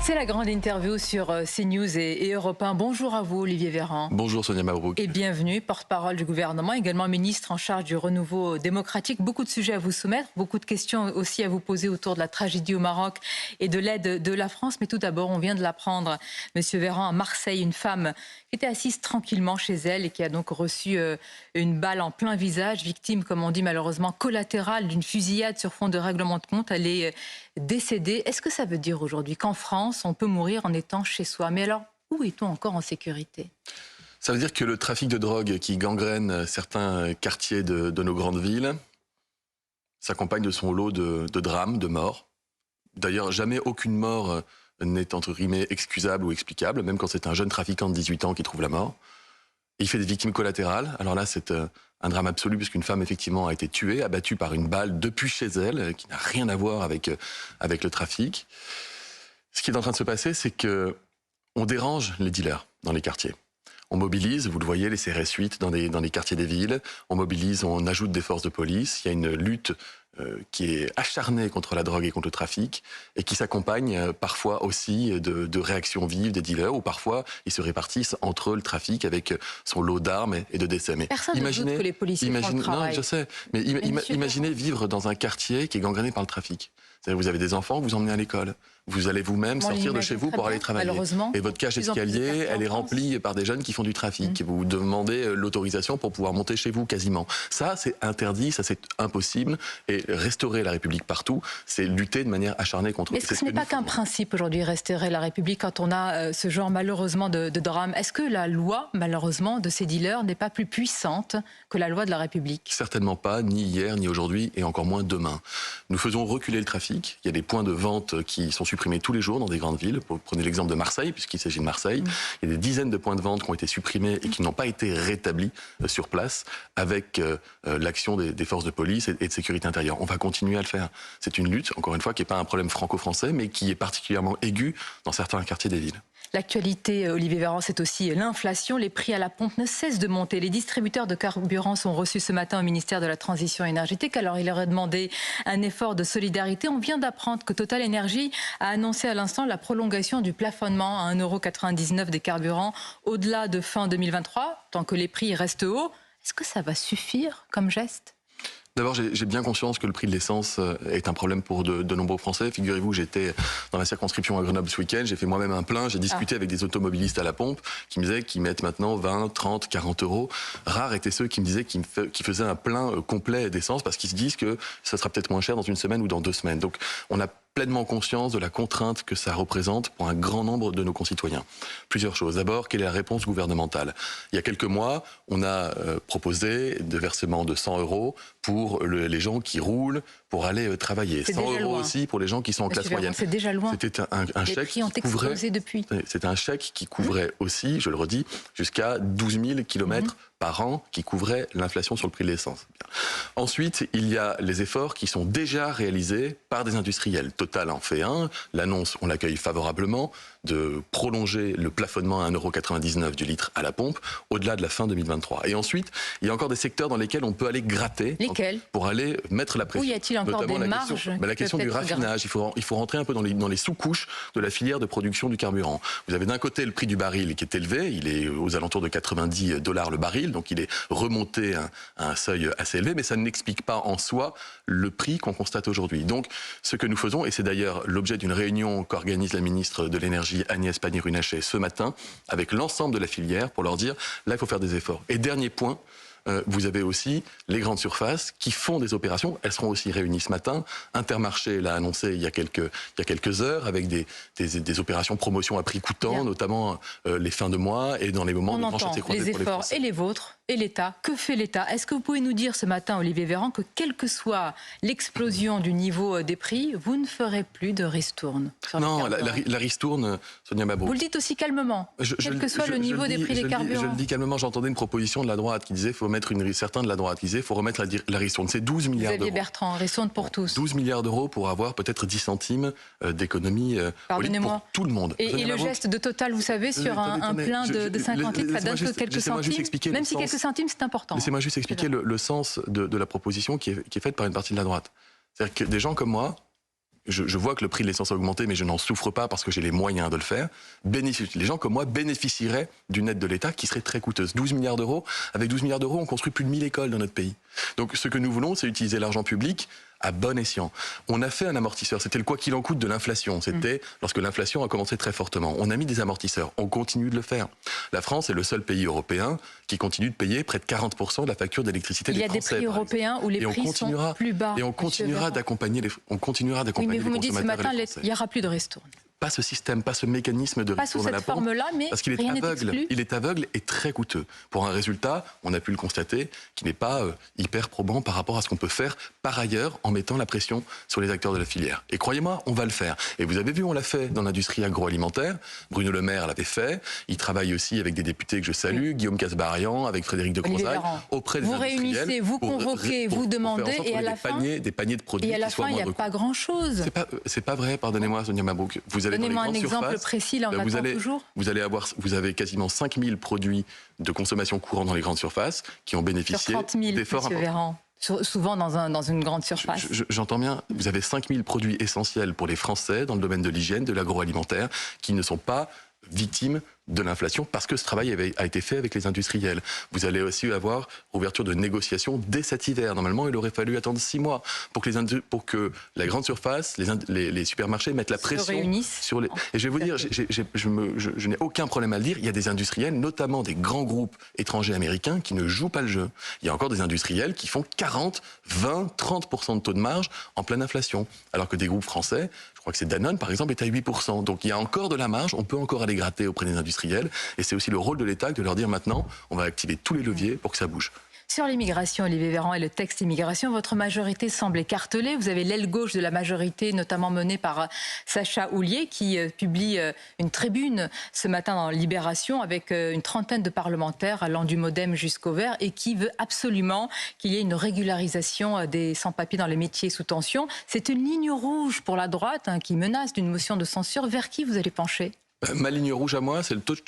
C'est la grande interview sur CNews et Europe 1. Bonjour à vous, Olivier Véran. Bonjour Sonia Mabrouk. Et bienvenue, porte-parole du gouvernement, également ministre en charge du renouveau démocratique. Beaucoup de sujets à vous soumettre, beaucoup de questions aussi à vous poser autour de la tragédie au Maroc et de l'aide de la France. Mais tout d'abord, on vient de l'apprendre, Monsieur Véran, à Marseille, une femme qui était assise tranquillement chez elle et qui a donc reçu une balle en plein visage, victime, comme on dit malheureusement, collatérale d'une fusillade sur fond de règlement de compte. Elle est décédée. Est-ce que ça veut dire aujourd'hui qu'en France, on peut mourir en étant chez soi? Mais alors, où est-on encore en sécurité? Ça veut dire que le trafic de drogue qui gangrène certains quartiers de nos grandes villes s'accompagne de son lot de drames, de morts. D'ailleurs, jamais aucune mort n'est entre guillemets excusable ou explicable, même quand c'est un jeune trafiquant de 18 ans qui trouve la mort. Et il fait des victimes collatérales. Alors là, c'est un drame absolu puisqu'une femme effectivement a été tuée, abattue par une balle depuis chez elle, qui n'a rien à voir avec le trafic. Ce qui est en train de se passer, c'est que on dérange les dealers dans les quartiers. On mobilise, vous le voyez, les CRS 8 dans les quartiers des villes. On mobilise, on ajoute des forces de police. Il y a une lutte qui est acharnée contre la drogue et contre le trafic et qui s'accompagne parfois aussi de réactions vives des dealers où parfois ils se répartissent entre eux le trafic avec son lot d'armes et de décès. Mais personne ne doute que les policiers font le travail. Non, je sais. Mais imaginez vivre dans un quartier qui est gangréné par le trafic. C'est-à-dire vous avez des enfants, vous emmenez à l'école. Vous allez vous-même sortir de chez vous pour aller travailler. Et votre cage d'escalier, elle est remplie par des jeunes qui font du trafic. Vous demandez l'autorisation pour pouvoir monter chez vous quasiment. Ça, c'est interdit, ça c'est impossible. Et restaurer la République partout, c'est lutter de manière acharnée contre... Est-ce que ce n'est pas qu'un principe aujourd'hui, restaurer la République, quand on a ce genre malheureusement de drame? Est-ce que la loi, malheureusement, de ces dealers n'est pas plus puissante que la loi de la République? Certainement pas, ni hier, ni aujourd'hui, et encore moins demain. Nous faisons reculer le trafic. Il y a des points de vente qui sont supprimés tous les jours dans des grandes villes. Prenez l'exemple de Marseille, puisqu'il s'agit de Marseille. Il y a des dizaines de points de vente qui ont été supprimés et qui n'ont pas été rétablis sur place avec l'action des forces de police et de sécurité intérieure. On va continuer à le faire. C'est une lutte, encore une fois, qui n'est pas un problème franco-français, mais qui est particulièrement aigu dans certains quartiers des villes. L'actualité, Olivier Véran, c'est aussi l'inflation. Les prix à la pompe ne cessent de monter. Les distributeurs de carburant sont reçus ce matin au ministère de la Transition énergétique. Alors, il leur est demandé un effort de solidarité. On vient d'apprendre que Total Energy a annoncé à l'instant la prolongation du plafonnement à 1,99 € des carburants au-delà de fin 2023, tant que les prix restent hauts. Est-ce que ça va suffire comme geste ? D'abord, j'ai bien conscience que le prix de l'essence est un problème pour de nombreux Français. Figurez-vous, j'étais dans la circonscription à Grenoble ce week-end, j'ai fait moi-même un plein, j'ai discuté avec des automobilistes à la pompe qui me disaient qu'ils mettent maintenant 20, 30, 40 euros. Rares étaient ceux qui me disaient qu'ils faisaient un plein complet d'essence parce qu'ils se disent que ça sera peut-être moins cher dans une semaine ou dans 2 semaines. Donc, on a pleinement conscience de la contrainte que ça représente pour un grand nombre de nos concitoyens. Plusieurs choses. D'abord, quelle est la réponse gouvernementale? Il y a quelques mois, on a proposé des versements de 100 € pour les gens qui roulent pour aller travailler. 100 € aussi pour les gens qui sont en classe moyenne. C'est déjà loin. C'était un chèque qui ont explosé depuis. C'est un chèque qui couvrait aussi, je le redis, jusqu'à 12 000 kilomètres par an, qui couvrait l'inflation sur le prix de l'essence. Ensuite, il y a les efforts qui sont déjà réalisés par des industriels. Total en fait un. L'annonce, on l'accueille favorablement, de prolonger le plafonnement à 1,99 € du litre à la pompe au-delà de la fin 2023. Et ensuite, il y a encore des secteurs dans lesquels on peut aller gratter. Lesquels? Pour aller mettre la pression. Où y a-t-il encore des marges? La question du raffinage. Il faut rentrer un peu dans les sous-couches de la filière de production du carburant. Vous avez d'un côté le prix du baril qui est élevé. Il est aux alentours de 90 $ le baril. Donc il est remonté à un seuil assez élevé. Mais ça n'explique pas en soi le prix qu'on constate aujourd'hui. Donc ce que nous faisons, et c'est d'ailleurs l'objet d'une réunion qu'organise la ministre de l'Énergie Agnès Pannier-Runacher ce matin avec l'ensemble de la filière pour leur dire là il faut faire des efforts. Et dernier point, vous avez aussi les grandes surfaces qui font des opérations. Elles seront aussi réunies ce matin. Intermarché l'a annoncé il y a quelques heures avec des opérations promotion à prix coûtant, notamment les fins de mois et dans les moments de grand chantier croisé pour les Français. On entend les efforts et les vôtres et l'État. Que fait l'État? Est-ce que vous pouvez nous dire ce matin, Olivier Véran, que quelle que soit l'explosion du niveau des prix, vous ne ferez plus de ristourne? Non, la ristourne, Sonia Mabrouk. Vous le dites aussi calmement, quel que soit le niveau des prix des carburants. Je le dis calmement, j'entendais une proposition de la droite qui disait qu'il faut certains de la droite qui disaient qu'il faut remettre la ristourne. C'est 12 milliards d'euros. Xavier Bertrand, ristourne pour tous. 12 milliards d'euros pour avoir peut-être 10 centimes d'économie pour tout le monde. Et le geste de Total, vous savez, sur un plein de 50 litres, ça donne que quelques centimes. Même si quelques centimes, c'est important. Laissez-moi juste expliquer le sens de la proposition qui est faite par une partie de la droite. C'est-à-dire que des gens comme moi, je vois que le prix de l'essence a augmenté, mais je n'en souffre pas parce que j'ai les moyens de le faire. Les gens comme moi bénéficieraient d'une aide de l'État qui serait très coûteuse. 12 milliards d'euros. Avec 12 milliards d'euros, on construit plus de 1000 écoles dans notre pays. Donc ce que nous voulons, c'est utiliser l'argent public à bon escient. On a fait un amortisseur, c'était le quoi qu'il en coûte de l'inflation. C'était lorsque l'inflation a commencé très fortement. On a mis des amortisseurs, on continue de le faire. La France est le seul pays européen qui continue de payer près de 40% de la facture d'électricité des Français. Il y a des prix européens où les prix sont plus bas. Et on continuera d'accompagner les consommateurs. Oui, mais vous me dites ce matin, il n'y aura plus de ristournes. Pas ce système, pas ce mécanisme de ristourne à la pompe. Pas sous cette forme-là, mais parce qu'il est aveugle. Il est aveugle et très coûteux. Pour un résultat, on a pu le constater, qui n'est pas hyper probant par rapport à ce qu'on peut faire par ailleurs en mettant la pression sur les acteurs de la filière. Et croyez-moi, on va le faire. Et vous avez vu, on l'a fait dans l'industrie agroalimentaire. Bruno Le Maire l'avait fait. Il travaille aussi avec des députés que je salue, Guillaume Casbarian, avec Frédéric de Crozaille, auprès des industriels. Vous réunissez, vous convoquez, vous demandez, et à la fin, des paniers de produits. Et à la fin, il n'y a pas grand-chose. C'est pas vrai, pardonnez-moi, Sonia Mabrouk. Vous allez Donnez-moi un exemple précis, là, on attend toujours. Vous avez quasiment 5000 produits de consommation courante dans les grandes surfaces qui ont bénéficié d'efforts importants. Souvent dans une grande surface. J'entends bien, vous avez 5000 produits essentiels pour les Français dans le domaine de l'hygiène, de l'agroalimentaire, qui ne sont pas victimes de l'inflation parce que ce travail a été fait avec les industriels. Vous allez aussi avoir ouverture de négociations dès cet hiver. Normalement, il aurait fallu attendre 6 mois pour que la grande surface, les supermarchés mettent la pression sur les... Et je vais vous dire, je n'ai aucun problème à le dire, il y a des industriels, notamment des grands groupes étrangers américains, qui ne jouent pas le jeu. Il y a encore des industriels qui font 40, 20, 30% de taux de marge en pleine inflation. Alors que des groupes français, je crois que c'est Danone par exemple, est à 8%. Donc il y a encore de la marge, on peut encore aller gratter auprès des industriels. Et c'est aussi le rôle de l'État de leur dire maintenant, on va activer tous les leviers pour que ça bouge. Sur l'immigration, Olivier Véran, et le texte immigration, votre majorité semble écartelée. Vous avez l'aile gauche de la majorité, notamment menée par Sacha Houlié, qui publie une tribune ce matin dans Libération avec une trentaine de parlementaires allant du Modem jusqu'au Vert et qui veut absolument qu'il y ait une régularisation des sans-papiers dans les métiers sous tension. C'est une ligne rouge pour la droite qui menace d'une motion de censure. Vers qui vous allez pencher ? Ma ligne rouge à moi, c'est le taux de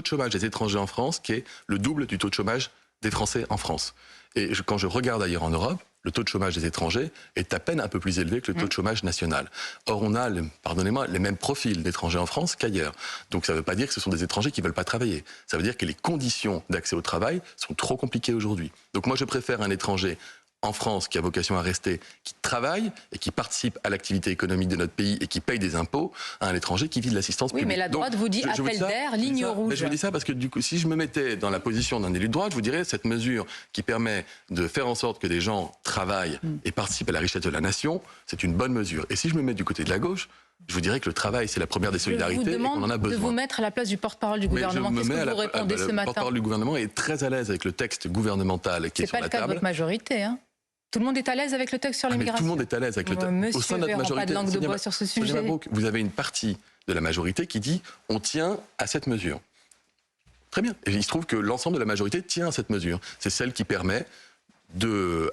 chômage des étrangers en France, qui est le double du taux de chômage des Français en France. Et quand je regarde ailleurs en Europe, le taux de chômage des étrangers est à peine un peu plus élevé que le taux de chômage national. Or, on a, pardonnez-moi, les mêmes profils d'étrangers en France qu'ailleurs. Donc ça ne veut pas dire que ce sont des étrangers qui ne veulent pas travailler. Ça veut dire que les conditions d'accès au travail sont trop compliquées aujourd'hui. Donc moi, je préfère un étranger en France qui a vocation à rester, qui travaille et qui participe à l'activité économique de notre pays et qui paye des impôts, à un étranger qui vit de l'assistance publique. Oui, mais la droite vous dit appel d'air, ligne rouge. Mais je vous dis ça parce que du coup, si je me mettais dans la position d'un élu de droite, je vous dirais cette mesure qui permet de faire en sorte que des gens travaillent et participent à la richesse de la nation, c'est une bonne mesure. Et si je me mets du côté de la gauche, je vous dirais que le travail, c'est la première des solidarités et qu'on en a besoin. Je vous demande de vous mettre à la place du porte-parole du gouvernement. Qu'est-ce que vous répondez ce matin ? Le porte-parole du gouvernement est très à l'aise avec le texte gouvernemental qui est sur la table. C'est pas le cas de votre majorité, hein ? Tout le monde est à l'aise avec le texte sur l'immigration. Tout le monde est à l'aise avec le texte. Monsieur, au sein de notre majorité, pas de langue de bois sur ce sujet. Vous avez une partie de la majorité qui dit on tient à cette mesure. Très bien. Et il se trouve que l'ensemble de la majorité tient à cette mesure. C'est celle qui permet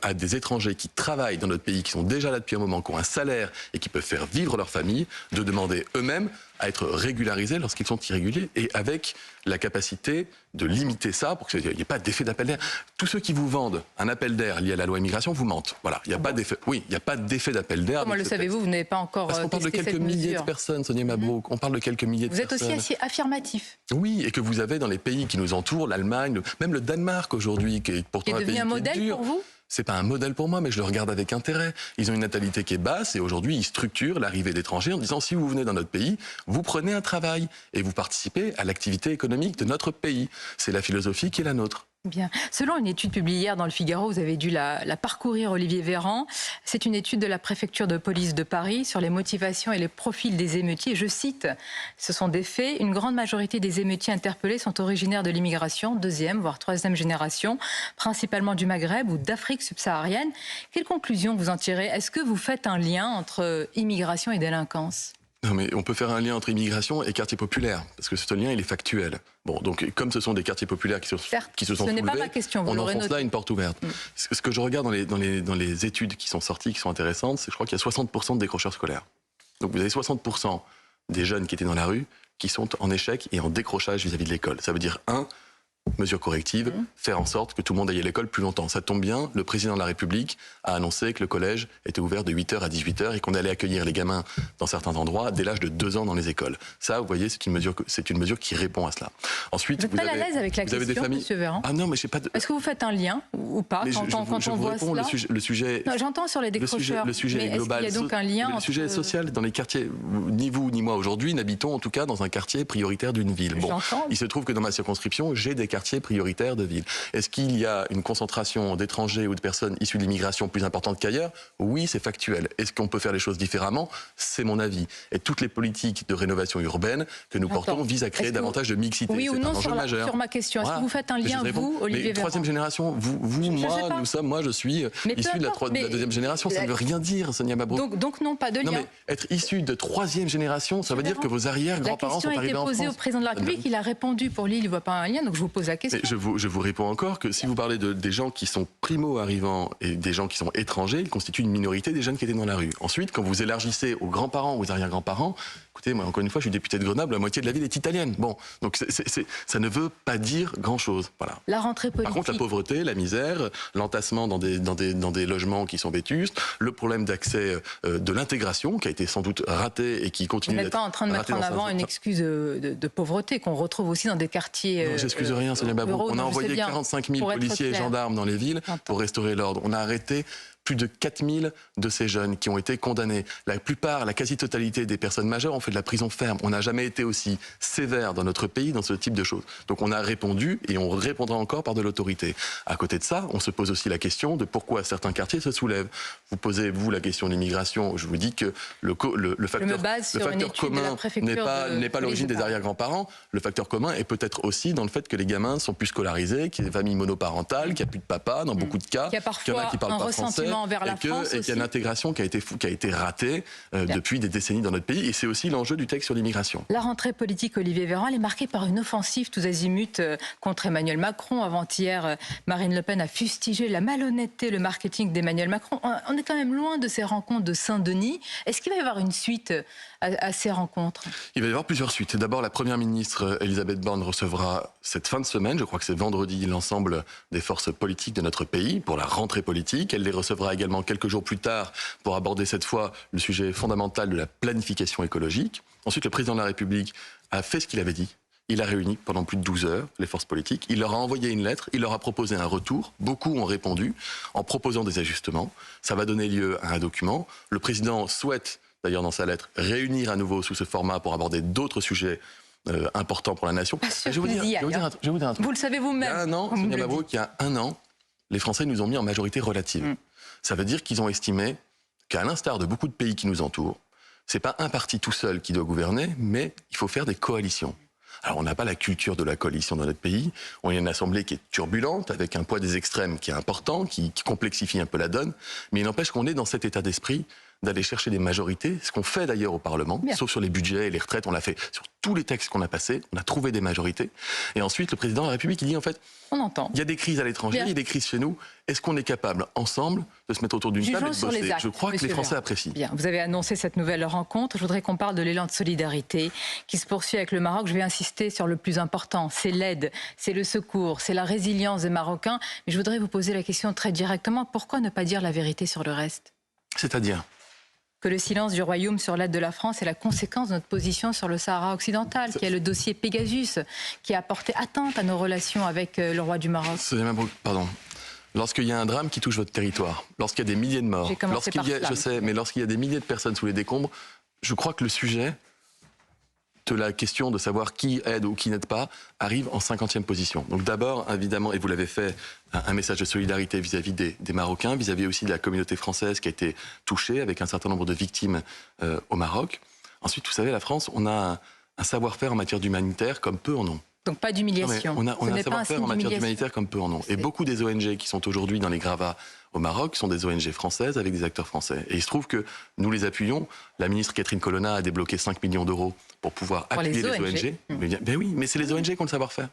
à des étrangers qui travaillent dans notre pays, qui sont déjà là depuis un moment, qui ont un salaire et qui peuvent faire vivre leur famille, de demander eux-mêmes à être régularisés lorsqu'ils sont irréguliers et avec la capacité de limiter ça pour qu'il n'y ait pas d'effet d'appel d'air. Tous ceux qui vous vendent un appel d'air lié à la loi immigration vous mentent. Voilà, il n'y a pas d'effet. Oui, il n'y a pas d'effet d'appel d'air. Comment le savez-vous ? Vous n'avez pas encore Parce qu'on parle de quelques milliers de personnes, Sonia Mabrouk. On parle de quelques milliers de personnes. Vous êtes aussi affirmatif. Oui, et que vous avez dans les pays qui nous entourent, l'Allemagne, même le Danemark aujourd'hui, qui est pourtant un pays un modèle dur. Pour vous ? C'est pas un modèle pour moi, mais je le regarde avec intérêt. Ils ont une natalité qui est basse et aujourd'hui, ils structurent l'arrivée d'étrangers en disant si vous venez dans notre pays, vous prenez un travail et vous participez à l'activité économique de notre pays. C'est la philosophie qui est la nôtre. Bien. Selon une étude publiée hier dans le Figaro, vous avez dû la parcourir, Olivier Véran. C'est une étude de la préfecture de police de Paris sur les motivations et les profils des émeutiers. Je cite, ce sont des faits. Une grande majorité des émeutiers interpellés sont originaires de l'immigration, deuxième, voire troisième génération, principalement du Maghreb ou d'Afrique subsaharienne. Quelle conclusion vous en tirez ? Est-ce que vous faites un lien entre immigration et délinquance ? Non, mais on peut faire un lien entre immigration et quartier populaire, parce que ce lien, il est factuel. Bon, donc, comme ce sont des quartiers populaires qui se sont soulevés, n'est pas ma question, on enfonce là une porte ouverte. Ce que je regarde dans les études qui sont sorties, qui sont intéressantes, c'est que je crois qu'il y a 60% de décrocheurs scolaires. Donc, vous avez 60% des jeunes qui étaient dans la rue qui sont en échec et en décrochage vis-à-vis de l'école. Ça veut dire, mesures correctives, faire en sorte que tout le monde aille à l'école plus longtemps. Ça tombe bien, le président de la République a annoncé que le collège était ouvert de 8h à 18h et qu'on allait accueillir les gamins dans certains endroits dès l'âge de 2 ans dans les écoles. Ça, vous voyez, c'est une mesure qui répond à cela. Ensuite, vous n'êtes pas à l'aise avec la question, des familles... M. Véran? Ah non, mais je sais pas... Est-ce que vous faites un lien ou pas quand on voit cela? Le sujet... Non, j'entends sur les décrocheurs. Le sujet est global. Il y a donc un lien le sujet est social dans les quartiers. Ni vous ni moi aujourd'hui n'habitons en tout cas dans un quartier prioritaire d'une ville. Bon, il se trouve que dans ma circonscription, j'ai des quartiers prioritaires de ville. Est-ce qu'il y a une concentration d'étrangers ou de personnes issues de l'immigration plus importante qu'ailleurs? Oui, c'est factuel. Est-ce qu'on peut faire les choses différemment? C'est mon avis. Et toutes les politiques de rénovation urbaine que nous portons visent à créer davantage de mixité. Oui ou non sur ma question. Est-ce que vous faites un lien, vous, Olivier Véran? Troisième génération, vous, moi, je suis issu de la deuxième génération. Ça ne veut rien dire, Sonia Mabrouk. Donc non, pas de lien. Non, mais être issu de troisième génération, ça veut dire que vos arrière-grands-parents sont arrivés en France. La question a été posée au président de la République, il a répondu pour lui, il ne voit pas un lien, donc je vous pose la question. Je vous réponds encore que si vous parlez des gens qui sont primo-arrivants et des gens qui sont étrangers, ils constituent une minorité des jeunes qui étaient dans la rue. Ensuite, quand vous élargissez aux grands-parents ou aux arrière-grands-parents, écoutez, moi, encore une fois, je suis député de Grenoble, la moitié de la ville est italienne. Bon, donc ça ne veut pas dire grand-chose. Voilà. La rentrée politique. Par contre, la pauvreté, la misère, l'entassement dans des logements qui sont vétustes, le problème d'accès de l'intégration qui a été sans doute raté et qui continue d'être raté. Vous n'êtes pas en train de mettre en avant une excuse de pauvreté qu'on retrouve aussi dans des quartiers. Non, j'excuse rien, Sonia Mabrouk. On a envoyé 45 000 policiers et gendarmes dans les villes pour restaurer l'ordre. On a arrêté plus de 4000 de ces jeunes qui ont été condamnés. La plupart, la quasi-totalité des personnes majeures ont fait de la prison ferme. On n'a jamais été aussi sévère dans notre pays dans ce type de choses. Donc on a répondu et on répondra encore par de l'autorité. À côté de ça, on se pose aussi la question de pourquoi certains quartiers se soulèvent. Vous posez, vous, la question de l'immigration. Je vous dis que le facteur commun n'est pas l'origine des arrière-grands-parents. Le facteur commun est peut-être aussi dans le fait que les gamins sont plus scolarisés, qu'il y a des familles monoparentales, qu'il n'y a plus de papa dans beaucoup de cas, qu'il y en a qui parlent pas français. Et qu'il y a une intégration qui a été ratée depuis des décennies dans notre pays. Et c'est aussi l'enjeu du texte sur l'immigration. La rentrée politique, Olivier Véran, elle est marquée par une offensive tous azimuts contre Emmanuel Macron. Avant-hier, Marine Le Pen a fustigé la malhonnêteté, le marketing d'Emmanuel Macron. On est quand même loin de ces rencontres de Saint-Denis. Est-ce qu'il va y avoir une suite à ces rencontres? Il va y avoir plusieurs suites. D'abord, la Première ministre Elisabeth Borne recevra cette fin de semaine, je crois que c'est vendredi, l'ensemble des forces politiques de notre pays pour la rentrée politique. Elle les recevra également quelques jours plus tard pour aborder cette fois le sujet fondamental de la planification écologique. Ensuite, le président de la République a fait ce qu'il avait dit. Il a réuni pendant plus de 12 heures les forces politiques. Il leur a envoyé une lettre, il leur a proposé un retour. Beaucoup ont répondu en proposant des ajustements. Ça va donner lieu à un document. Le président souhaite, d'ailleurs dans sa lettre, réunir à nouveau sous ce format pour aborder d'autres sujets importants pour la nation. Je vais vous dire un truc. Vous le savez vous-même. Il y a un an, Sonia Mabrouk, il y a un an, les Français nous ont mis en majorité relative. Ça veut dire qu'ils ont estimé qu'à l'instar de beaucoup de pays qui nous entourent, c'est pas un parti tout seul qui doit gouverner, mais il faut faire des coalitions. Alors on n'a pas la culture de la coalition dans notre pays, on a une assemblée qui est turbulente, avec un poids des extrêmes qui est important, qui complexifie un peu la donne, mais il n'empêche qu'on est dans cet état d'esprit d'aller chercher des majorités, ce qu'on fait d'ailleurs au Parlement, sauf sur les budgets et les retraites, on l'a fait sur tous les textes qu'on a passés, on a trouvé des majorités. Et ensuite, le président de la République, il dit en fait, on entend. Il y a des crises à l'étranger, il y a des crises chez nous, est-ce qu'on est capable, ensemble, de se mettre autour d'une table et de bosser? Je crois que les Français apprécient. Bien, vous avez annoncé cette nouvelle rencontre, je voudrais qu'on parle de l'élan de solidarité qui se poursuit avec le Maroc. Je vais insister sur le plus important, c'est l'aide, c'est le secours, c'est la résilience des Marocains. Mais je voudrais vous poser la question très directement, pourquoi ne pas dire la vérité sur le reste? C'est-à-dire que le silence du Royaume sur l'aide de la France est la conséquence de notre position sur le Sahara occidental, qui est le dossier Pegasus, qui a porté atteinte à nos relations avec le roi du Maroc. Pardon. Lorsqu'il y a un drame qui touche votre territoire, lorsqu'il y a des milliers de morts, lorsqu'il y a des milliers de personnes sous les décombres, je crois que le sujet de la question de savoir qui aide ou qui n'aide pas arrive en 50e position. Donc d'abord, évidemment, et vous l'avez fait, un message de solidarité vis-à-vis des Marocains, vis-à-vis aussi de la communauté française qui a été touchée avec un certain nombre de victimes au Maroc. Ensuite, vous savez, la France, on a un savoir-faire en matière d'humanitaire comme peu en ont. Donc pas d'humiliation. On a un savoir-faire en matière d'humanitaire comme peu en ont. Et beaucoup des ONG qui sont aujourd'hui dans les gravats au Maroc sont des ONG françaises avec des acteurs français. Et il se trouve que nous les appuyons. La ministre Catherine Colonna a débloqué 5 millions d'euros pour pouvoir appuyer les ONG. Ben oui, mais c'est les ONG qui ont le savoir-faire.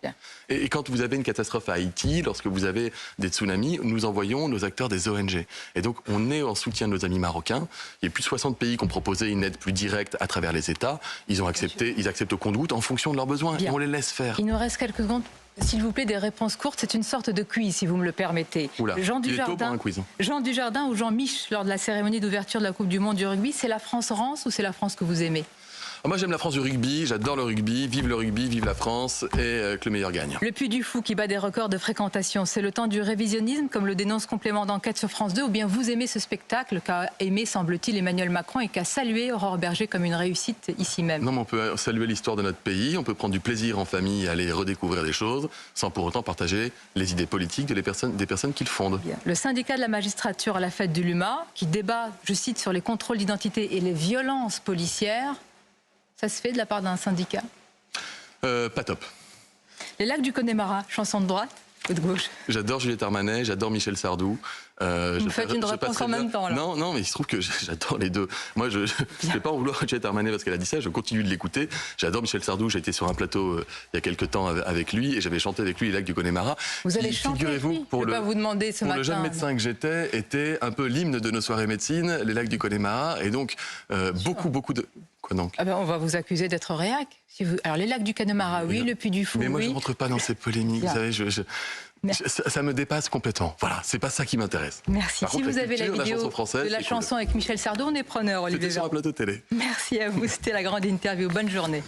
Et quand vous avez une catastrophe à Haïti, lorsque vous avez des tsunamis, nous envoyons nos acteurs des ONG. Et donc on est en soutien de nos amis marocains. Il y a plus de 60 pays qui ont proposé une aide plus directe à travers les États. Ils ont accepté, ils acceptent au compte-gouttes en fonction de leurs besoins. Et on les laisse faire. Il nous reste quelques secondes. S'il vous plaît, des réponses courtes. C'est une sorte de quiz, si vous me le permettez. Oula, il est tôt pour un quiz. Jean Dujardin ou Jean Mich, lors de la cérémonie d'ouverture de la Coupe du Monde du rugby, c'est la France rance ou c'est la France que vous aimez? Moi, j'aime la France du rugby, j'adore le rugby, vive la France et que le meilleur gagne. Le Puy du Fou qui bat des records de fréquentation, c'est le temps du révisionnisme, comme le dénonce Complément d'enquête sur France 2, ou bien vous aimez ce spectacle qu'a aimé, semble-t-il, Emmanuel Macron et qu'a salué Aurore Berger comme une réussite ici même? Non, mais on peut saluer l'histoire de notre pays, on peut prendre du plaisir en famille à aller redécouvrir des choses, sans pour autant partager les idées politiques des personnes qui le fondent. Bien. Le syndicat de la magistrature à la fête du Luma, qui débat, je cite, sur les contrôles d'identité et les violences policières. Ça se fait de la part d'un syndicat? Pas top. Les lacs du Connemara, chanson de droite ou de gauche? J'adore Juliette Armanet, j'adore Michel Sardou. Vous faites une réponse en même temps, là. Non, mais il se trouve que j'adore les deux. Moi, je ne vais pas en vouloir à Juliette Armanet parce qu'elle a dit ça, je continue de l'écouter. J'adore Michel Sardou, j'ai été sur un plateau il y a quelques temps avec lui et j'avais chanté avec lui les lacs du Connemara. Vous allez chanter avec lui? Je ne vais pas vous demander ce matin. Pour le jeune médecin que j'étais, était un peu l'hymne de nos soirées médecine, les lacs du Connemara. Et donc, beaucoup de... Quoi donc? Ah ben, on va vous accuser d'être réac. Alors, les lacs du Connemara, oui, le Puy du Fou, mais moi, oui. je ne rentre pas dans ces polémiques. Vous savez, ça me dépasse complètement. Voilà, c'est pas ça qui m'intéresse. Merci. Par Si contre, vous avez la vidéo de la chanson avec Michel Sardou, on est preneur, Olivier. C'était sur un plateau télé. Merci à vous. C'était la grande interview. Bonne journée.